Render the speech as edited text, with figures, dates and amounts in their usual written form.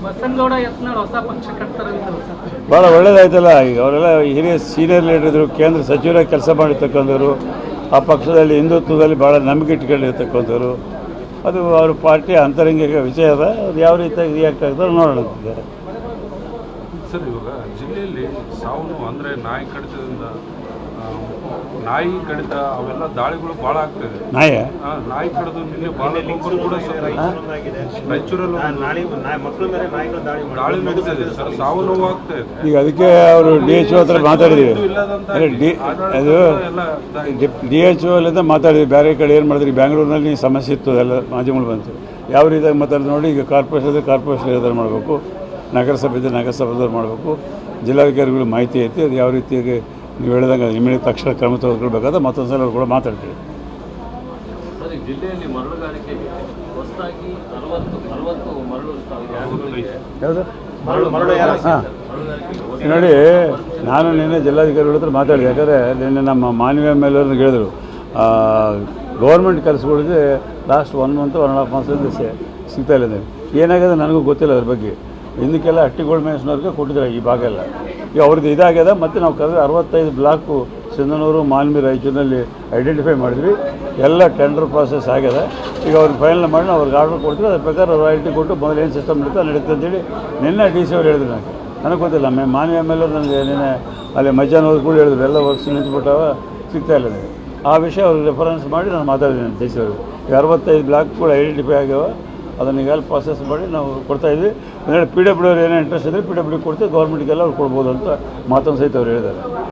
ಬಸನಗೌಡ ಯತ್ನಾಳ್ ಹೊಸ ಪಕ್ಷ ಕಟ್ತಾರೆ ಭಾಳ ಒಳ್ಳೇದಾಯ್ತಲ್ಲ. ಈಗ ಅವರೆಲ್ಲ ಹಿರಿಯ ಸೀನಿಯರ್ ಲೀಡರ್ ಕೇಂದ್ರ ಸಚಿವರಾಗಿ ಕೆಲಸ ಮಾಡಿರ್ತಕ್ಕಂಥವ್ರು, ಆ ಪಕ್ಷದಲ್ಲಿ ಹಿಂದುತ್ವದಲ್ಲಿ ಭಾಳ ನಂಬಿಕೆ ಇಟ್ಕೊಂಡಿರ್ತಕ್ಕಂಥವ್ರು. ಅದು ಅವ್ರ ಪಾರ್ಟಿ ಅಂತರಂಗಿಕ ವಿಷಯ ಅದ. ಅದು ಯಾವ ರೀತಿಯಾಗಿ ರಿಯಾಕ್ಟ್ ಆಗ್ತದೆ ನೋಡೋಣ. ಸರ್, ಇವಾಗ ಜಿಲ್ಲೆಯಲ್ಲಿ ಸಾವು ಅಂದರೆ ನಾಯಿ ಕಡಿತದಿಂದ ನಾಯಿ ಕಡಿತ ಅವೆಲ್ಲ ದಾಳಿಗಳು ಭಾಳ ಆಗ್ತದೆ. ನಾಯಿ ಕಡಿದು ನಿನ್ನೆ ಭಾಳ ಕೂಡ ರಾಯಚೂರಲ್ಲಿ ದಾಳಿ ನಡೀತದೆ ಸರ್, ಸಾವು ನೋವು ಆಗ್ತಾ ಇದೆ. ಈಗ ಅದಕ್ಕೆ ಅವರು DHO ಹತ್ರ ಮಾತಾಡಿದ್ವಿ. ಅದು DHO ಅಲ್ಲಿಂದ ಮಾತಾಡಿದ್ವಿ. ಬೇರೆ ಕಡೆ ಏನು ಮಾಡಿದ್ರಿ, ಬ್ಯಾಂಗ್ಳೂರಿನಲ್ಲಿ ಸಮಸ್ಯೆ ಇತ್ತು, ಎಲ್ಲ ಮಾಧ್ಯಮಗಳು ಬಂತು. ಯಾವ ರೀತಿಯಾಗಿ ಮಾತಾಡಿದ್ರು ನೋಡಿ. ಈಗ ಕಾರ್ಪೊರೇಷನ್ ಎದುರು ಮಾಡಬೇಕು, ನಗರಸಭೆದವ್ರು ಮಾಡಬೇಕು, ಜಿಲ್ಲಾಧಿಕಾರಿಗಳು ಮಾಹಿತಿ ಐತಿ. ಅದು ಯಾವ ರೀತಿಯಾಗಿ ನೀವು ಹೇಳಿದಂಗೆ ಇಮಿಡಿಯೇಟ್ ತಕ್ಷಣ ಕ್ರಮ ತೆಗೆದುಕೊಳ್ಬೇಕಾದ್ರೆ ಮತ್ತೊಂದು ಸಲ ಕೂಡ ಮಾತಾಡ್ತೀವಿ. ಸರ್, ಜಿಲ್ಲೆಯಲ್ಲಿ ಮರಳುಗಾರಿಕೆಗೆ ಹೊಸದಾಗಿ 60 ಮರಳು ಯಾವುದು ಹಾಂ ನೋಡಿ, ನಾನು ನಿನ್ನೆ ಜಿಲ್ಲಾಧಿಕಾರಿಗಳ ಹತ್ರ ಮಾತಾಡಿದೆ. ಯಾಕಂದರೆ ನಿನ್ನೆ ನಮ್ಮ ಮಾನವೀಯ ಮೇಲವ್ರನ್ನ ಹೇಳಿದ್ರು, ಗೌರ್ಮೆಂಟ್ ಕೆಲಸಗಳಿಗೆ ಲಾಸ್ಟ್ 1 ಮಂತ್ 1.5 ಮಾಸದಿಂದ ಸಿಗ್ತಾ ಇಲ್ಲ. ಏನಾಗಿದೆ ನನಗೂ ಗೊತ್ತಿಲ್ಲ ಅದ್ರ ಬಗ್ಗೆ. ಹಿಂದಕ್ಕೆಲ್ಲ ಹಟ್ಟಿಗೋಲ್ಡ್ ಮೇನ್ಸ್ನವ್ರಿಗೆ ಕೊಟ್ಟಿದ್ದಾರೆ ಈ ಭಾಗ ಎಲ್ಲ. ಈಗ ಅವ್ರದ್ದು ಇದಾಗ್ಯದ. ಮತ್ತು ನಾವು ಕರೆದು 65 ಬ್ಲಾಕು ಸಿಂಧನೂರು, ಮಾನ್ವಿ, ರಾಯಚೂರಿನಲ್ಲಿ ಐಡೆಂಟಿಫೈ ಮಾಡಿದ್ವಿ. ಎಲ್ಲ ಟೆಂಡರ್ ಪ್ರಾಸೆಸ್ ಆಗ್ಯದ. ಈಗ ಅವ್ರಿಗೆ ಫೈನಲ್ ಮಾಡಿ ನಾವು ಅವ್ರಿಗೆ ಆರ್ಡರ್ ಕೊಡ್ತೀವಿ. ಅದ್ರ ಪ್ರಕಾರ ರಾಯಲ್ಟಿ ಕೊಟ್ಟು ಮೊದಲು ಏನು ಸಿಸ್ಟಮ್ ನಡೀತದೆ ಅಂತೇಳಿ ನಿನ್ನೆ DC ಅವ್ರು ಹೇಳಿದ್ರು. ನನಗೆ ಗೊತ್ತಿಲ್ಲ. ಮಾನ್ವಿ ಮೇಲೆ ನನಗೆ ನಿನ್ನೆ ಅಲ್ಲಿ ಮಧ್ಯಾಹ್ನ ಕೂಡ ಹೇಳಿದ್ರು, ಎಲ್ಲ ವರ್ಕ್ಸ್ ನಿಂತ್ಬಿಟ್ಟಾವ, ಸಿಗ್ತಾ ಇಲ್ಲ. ಆ ವಿಷಯ ಅವ್ರಿಗೆ ರೆಫರೆನ್ಸ್ ಮಾಡಿ ನಾನು ಮಾತಾಡಿದ್ದೀನಿ DC ಅವ್ರಿಗೆ. ಈಗ 65 ಬ್ಲಾಕ್ ಕೂಡ ಐಡೆಂಟಿಫೈ ಆಗ್ಯಾವ. ಅದನ್ನು ಈಗಾಗಲೇ ಪ್ರಾಸೆಸ್ ಮಾಡಿ ನಾವು ಕೊಡ್ತಾಯಿದ್ವಿ. ಅಂದರೆ PWD ಅವ್ರು ಏನೋ ಇಂಟ್ರೆಸ್ಟ್ ಇದ್ದರೆ PWD ಕೊಡ್ತೀವಿ, ಗೌರ್ಮೆಂಟ್ಗೆಲ್ಲ ಅವ್ರು ಕೊಡ್ಬೋದು ಅಂತ ಮಾತೊಂದು ಸಹಿತ ಅವ್ರು ಹೇಳಿದ್ದಾರೆ.